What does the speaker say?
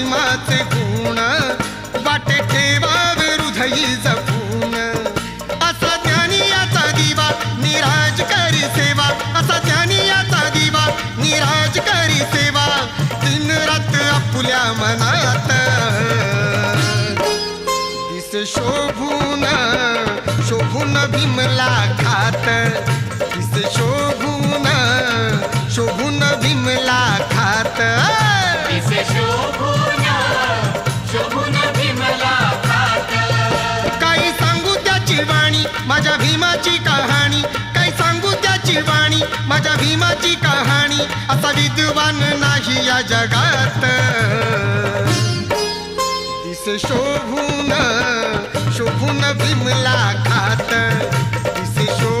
भीमाचे गुण वाटे ठेवावे हृदयी जपून. असा ज्ञानी याचा दिवा निराज करी सेवा, असा ज्ञानी याचा दिवा निराज करी सेवा. दिन रात आपुल्या मनात दिसे शोभून शोभून भीमला खात, दिसे शोभून शोभून भीमला खात. दिसे शोभून शोभून भीमला खात. काही सांगू त्याची वाणी माझ्या भीमाची कहाणी, काही सांगू त्याची वाणी माझ्या भीमाची कहाणी. असा विद्वान नाही या जगात दिसे शोभून शोभून भीमला खात, दिसे शोभून